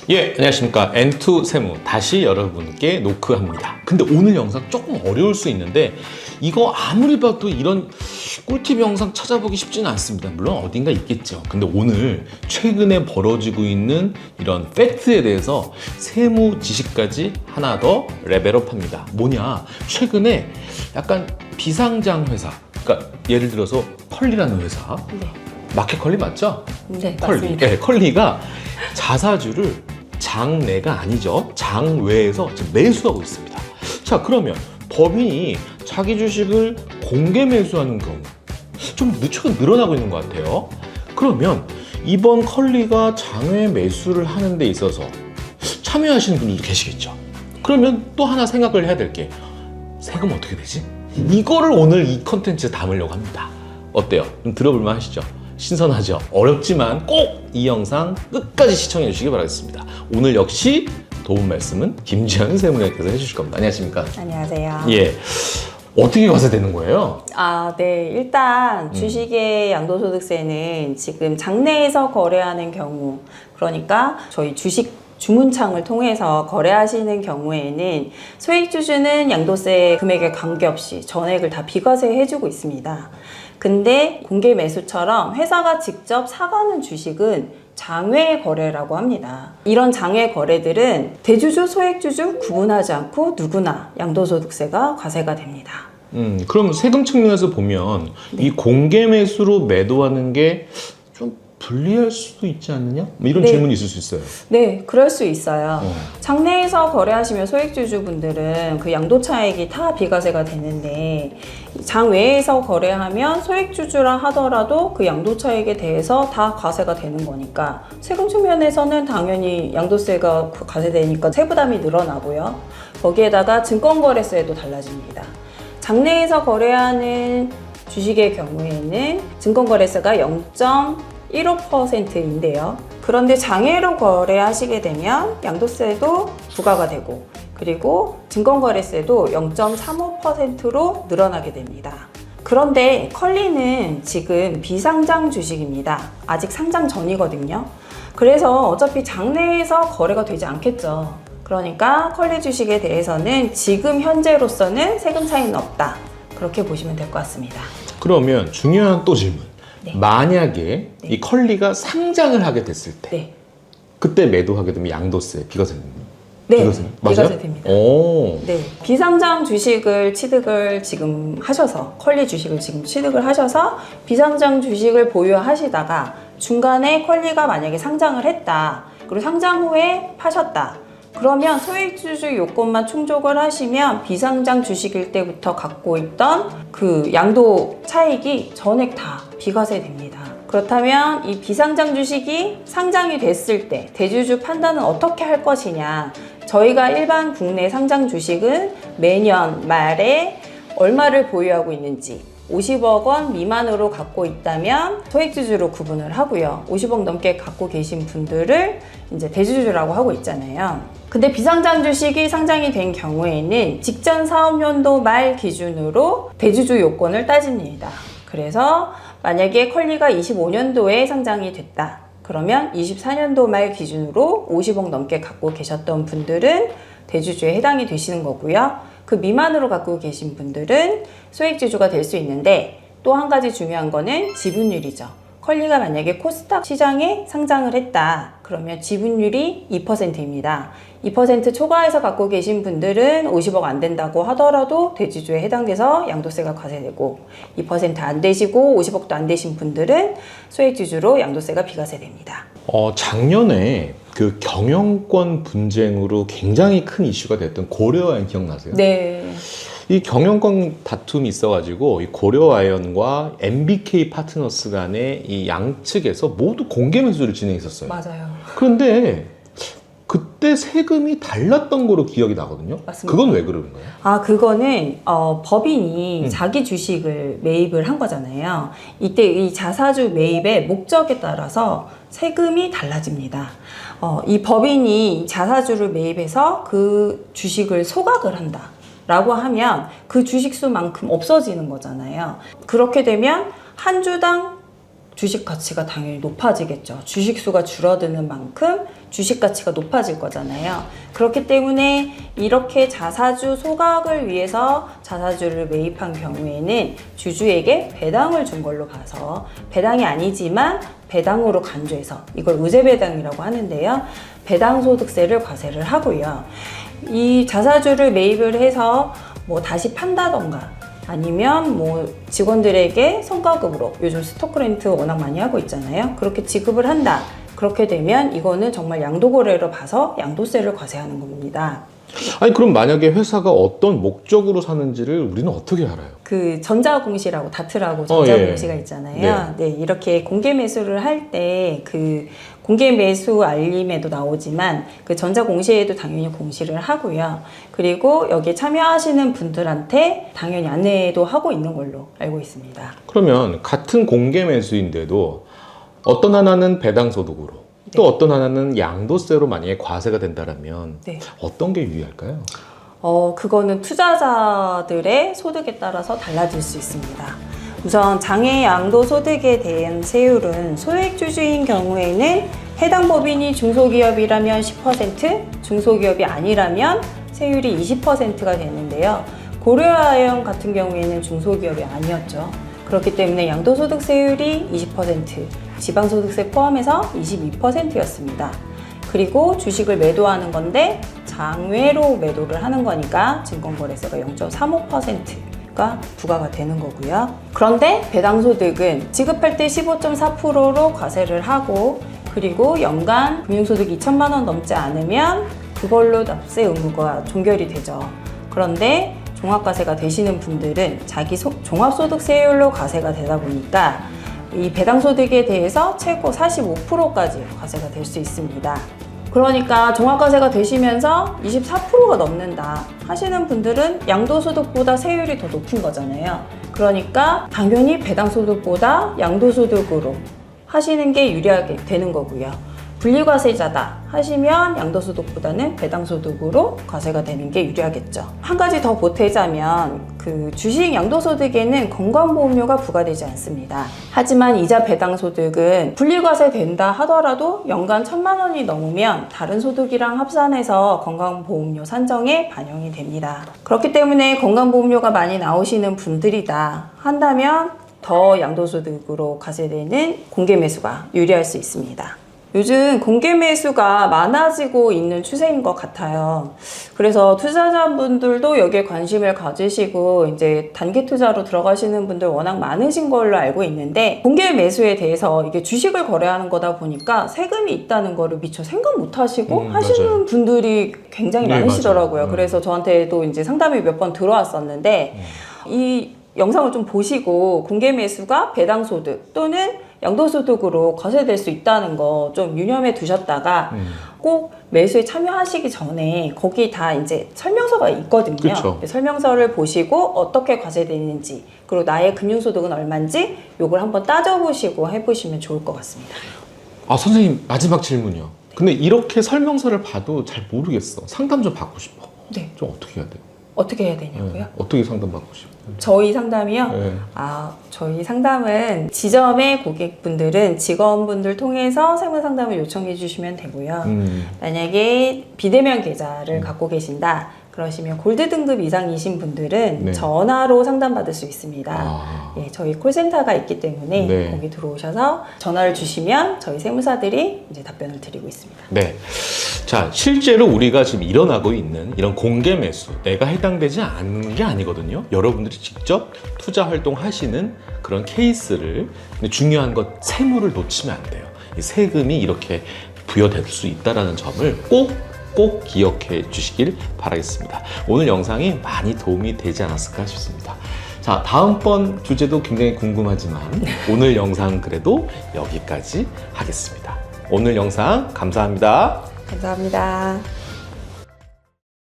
예, 안녕하십니까. N2 세무 다시 여러분께 노크합니다. 근데 오늘 영상 조금 어려울 수 있는데 이거 아무리 봐도 이런 꿀팁 영상 찾아보기 쉽지는 않습니다. 물론 어딘가 있겠죠. 근데 오늘 최근에 벌어지고 있는 이런 팩트에 대해서 세무 지식까지 하나 더 레벨업합니다. 뭐냐? 최근에 약간 비상장 회사, 그러니까 예를 들어서 컬리라는 회사, 네. 마켓컬리 맞죠? 네, 컬리. 맞습니다. 네, 컬리가 자사주를 장내가 아니죠. 장외에서 지금 매수하고 있습니다. 자, 그러면 법인이 자기 주식을 공개 매수하는 경우 좀 최근 늘어나고 있는 것 같아요. 그러면 이번 컬리가 장외 매수를 하는 데 있어서 참여하시는 분들도 계시겠죠. 그러면 또 하나 생각을 해야 될 게 세금 어떻게 되지? 이거를 오늘 이 컨텐츠에 담으려고 합니다. 어때요? 좀 들어볼만 하시죠? 신선하죠? 어렵지만 꼭 이 영상 끝까지 시청해 주시기 바라겠습니다. 오늘 역시 도움 말씀은 김지현 세무장님께서 해주실 겁니다. 안녕하십니까? 안녕하세요. 예. 어떻게 과세되는 거예요? 네. 일단 주식의 양도소득세는 지금 장내에서 거래하는 경우, 그러니까 저희 주식 주문창을 통해서 거래하시는 경우에는 소액주주는 양도세 금액에 관계없이 전액을 다 비과세해주고 있습니다. 근데 공개 매수처럼 회사가 직접 사가는 주식은 장외 거래라고 합니다. 이런 장외 거래들은 대주주, 소액주주 구분하지 않고 누구나 양도소득세가 과세가 됩니다. 그럼 세금 측면에서 보면 이 공개 매수로 매도하는 게 좀 불리할 수도 있지 않느냐? 뭐 이런 네. 질문이 있을 수 있어요. 네, 그럴 수 있어요. 장내에서 거래하시면 소액주주분들은 그 양도 차익이 다 비과세가 되는데 장외에서 거래하면 소액주주라 하더라도 그 양도 차익에 대해서 다 과세가 되는 거니까 세금 측면에서는 당연히 양도세가 과세되니까 세부담이 늘어나고요. 거기에다가 증권거래세도 달라집니다. 장내에서 거래하는 주식의 경우에는 증권거래세가 0.15%인데요. 그런데 장외로 거래하시게 되면 양도세도 부과가 되고 그리고 증권거래세도 0.35%로 늘어나게 됩니다. 그런데 컬리는 지금 비상장 주식입니다. 아직 상장 전이거든요. 그래서 어차피 장내에서 거래가 되지 않겠죠. 그러니까 컬리 주식에 대해서는 지금 현재로서는 세금 차이는 없다. 그렇게 보시면 될 것 같습니다. 그러면 중요한 또 질문. 네. 만약에 네. 이 컬리가 상장을 하게 됐을 때 네. 그때 매도하게 되면 양도세, 비과세 됩니다. 네, 맞아요? 비과세 됩니다. 오. 네, 비상장 주식을 취득을 지금 하셔서 컬리 주식을 지금 취득을 하셔서 비상장 주식을 보유하시다가 중간에 컬리가 만약에 상장을 했다. 그리고 상장 후에 파셨다. 그러면 소액주주 요건만 충족을 하시면 비상장 주식일 때부터 갖고 있던 그 양도 차익이 전액 다 비과세 됩니다. 그렇다면 이 비상장 주식이 상장이 됐을 때 대주주 판단은 어떻게 할 것이냐. 저희가 일반 국내 상장 주식은 매년 말에 얼마를 보유하고 있는지 50억 원 미만으로 갖고 있다면 소액주주로 구분을 하고요. 50억 넘게 갖고 계신 분들을 이제 대주주라고 하고 있잖아요. 근데 비상장 주식이 상장이 된 경우에는 직전 사업연도 말 기준으로 대주주 요건을 따집니다. 그래서 만약에 컬리가 25년도에 상장이 됐다. 그러면 24년도 말 기준으로 50억 넘게 갖고 계셨던 분들은 대주주에 해당이 되시는 거고요. 그 미만으로 갖고 계신 분들은 소액주주가 될 수 있는데 또 한 가지 중요한 거는 지분율이죠. 컬리가 만약에 코스닥 시장에 상장을 했다. 그러면 지분율이 2%입니다. 2% 초과해서 갖고 계신 분들은 50억 안 된다고 하더라도 대주주에 해당돼서 양도세가 과세되고 2% 안 되시고 50억도 안 되신 분들은 소액주주로 양도세가 비과세됩니다. 작년에 그 경영권 분쟁으로 굉장히 큰 이슈가 됐던 고려아연 기억나세요? 네. 이 경영권 다툼이 있어가지고 이 고려아연과 MBK 파트너스 간의 이 양측에서 모두 공개 매수를 진행했었어요. 맞아요. 그런데 그때 세금이 달랐던 거로 기억이 나거든요. 맞습니다. 그건 왜 그러는 거예요? 그거는 법인이 자기 주식을 매입을 한 거잖아요. 이때 이 자사주 매입의 목적에 따라서 세금이 달라집니다. 이 법인이 자사주를 매입해서 그 주식을 소각을 한다. 라고 하면 그 주식수만큼 없어지는 거잖아요. 그렇게 되면 한 주당 주식 가치가 당연히 높아지겠죠. 주식 수가 줄어드는 만큼 주식 가치가 높아질 거잖아요. 그렇기 때문에 이렇게 자사주 소각을 위해서 자사주를 매입한 경우에는 주주에게 배당을 준 걸로 봐서, 배당이 아니지만 배당으로 간주해서, 이걸 의제배당이라고 하는데요. 배당소득세를 과세를 하고요. 이 자사주를 매입을 해서 뭐 다시 판다던가 아니면 뭐 직원들에게 성과급으로, 요즘 스토크렌트 워낙 많이 하고 있잖아요. 그렇게 지급을 한다. 그렇게 되면 이거는 정말 양도거래로 봐서 양도세를 과세하는 겁니다. 아니 그럼 만약에 회사가 어떤 목적으로 사는지를 우리는 어떻게 알아요? 그 전자공시라고, 다트라고 전자공시가 예. 있잖아요. 네, 이렇게 공개 매수를 할 때 그 공개 매수 알림에도 나오지만 그 전자공시에도 당연히 공시를 하고요. 그리고 여기에 참여하시는 분들한테 당연히 안내도 하고 있는 걸로 알고 있습니다. 그러면 같은 공개 매수인데도 어떤 하나는 배당소득으로 또 어떤 하나는 양도세로 만약에 과세가 된다면 네. 어떤 게 유리할까요? 그거는 투자자들의 소득에 따라서 달라질 수 있습니다. 우선 장외 양도소득에 대한 세율은 소액주주인 경우에는 해당 법인이 중소기업이라면 10%, 중소기업이 아니라면 세율이 20%가 되는데요. 고려아연 같은 경우에는 중소기업이 아니었죠. 그렇기 때문에 양도소득 세율이 20%, 지방소득세 포함해서 22%였습니다. 그리고 주식을 매도하는 건데 장외로 매도를 하는 거니까 증권거래세가 0.35%가 부과가 되는 거고요. 그런데 배당소득은 지급할 때 15.4%로 과세를 하고, 그리고 연간 금융소득 2천만 원 넘지 않으면 그걸로 납세 의무가 종결이 되죠. 그런데 종합과세가 되시는 분들은 자기 종합소득세율로 과세가 되다 보니까 이 배당소득에 대해서 최고 45%까지 과세가 될 수 있습니다. 그러니까 종합과세가 되시면서 24%가 넘는다 하시는 분들은 양도소득보다 세율이 더 높은 거잖아요. 그러니까 당연히 배당소득보다 양도소득으로 하시는 게 유리하게 되는 거고요. 분리과세자다 하시면 양도소득보다는 배당소득으로 과세가 되는 게 유리하겠죠. 한 가지 더 보태자면 그 주식 양도소득에는 건강보험료가 부과되지 않습니다. 하지만 이자 배당소득은 분리과세 된다 하더라도 연간 1,000만 원이 넘으면 다른 소득이랑 합산해서 건강보험료 산정에 반영이 됩니다. 그렇기 때문에 건강보험료가 많이 나오시는 분들이다 한다면 더 양도소득으로 과세되는 공개매수가 유리할 수 있습니다. 요즘 공개 매수가 많아지고 있는 추세인 것 같아요. 그래서 투자자분들도 여기에 관심을 가지시고 이제 단기 투자로 들어가시는 분들 워낙 많으신 걸로 알고 있는데, 공개 매수에 대해서 이게 주식을 거래하는 거다 보니까 세금이 있다는 거를 미처 생각 못 하시고 하시는 맞아요. 분들이 굉장히 네, 많으시더라고요. 맞아요. 그래서 저한테도 이제 상담이 몇 번 들어왔었는데 이 영상을 좀 보시고 공개 매수가 배당소득 또는 양도소득으로 과세될 수 있다는 거 좀 유념해 두셨다가 꼭 매수에 참여하시기 전에 거기 다 이제 설명서가 있거든요. 그쵸. 설명서를 보시고 어떻게 과세되는지, 그리고 나의 금융소득은 얼마인지 요걸 한번 따져보시고 해보시면 좋을 것 같습니다. 아 선생님 마지막 질문이요. 근데 이렇게 설명서를 봐도 잘 모르겠어. 상담 좀 받고 싶어. 네. 좀 어떻게 해야 돼요? 어떻게 해야 되냐고요? 어떻게 상담 받고 싶어요? 저희 상담이요? 네. 저희 상담은 지점의 고객분들은 직원분들 통해서 세무 상담을 요청해 주시면 되고요. 만약에 비대면 계좌를 갖고 계신다 그러시면 골드 등급 이상이신 분들은 네. 전화로 상담받을 수 있습니다. 아. 예, 저희 콜센터가 있기 때문에 네. 거기 들어오셔서 전화를 주시면 저희 세무사들이 이제 답변을 드리고 있습니다. 네. 자, 실제로 우리가 지금 일어나고 있는 이런 공개 매수, 내가 해당되지 않는 게 아니거든요. 여러분들이 직접 투자 활동하시는 그런 케이스를, 근데 중요한 건 세무를 놓치면 안 돼요. 이 세금이 이렇게 부여될 수 있다는 점을 꼭 기억해 주시길 바라겠습니다. 오늘 영상이 많이 도움이 되지 않았을까 싶습니다. 자, 다음번 주제도 굉장히 궁금하지만 오늘 영상 그래도 여기까지 하겠습니다. 오늘 영상 감사합니다. 감사합니다.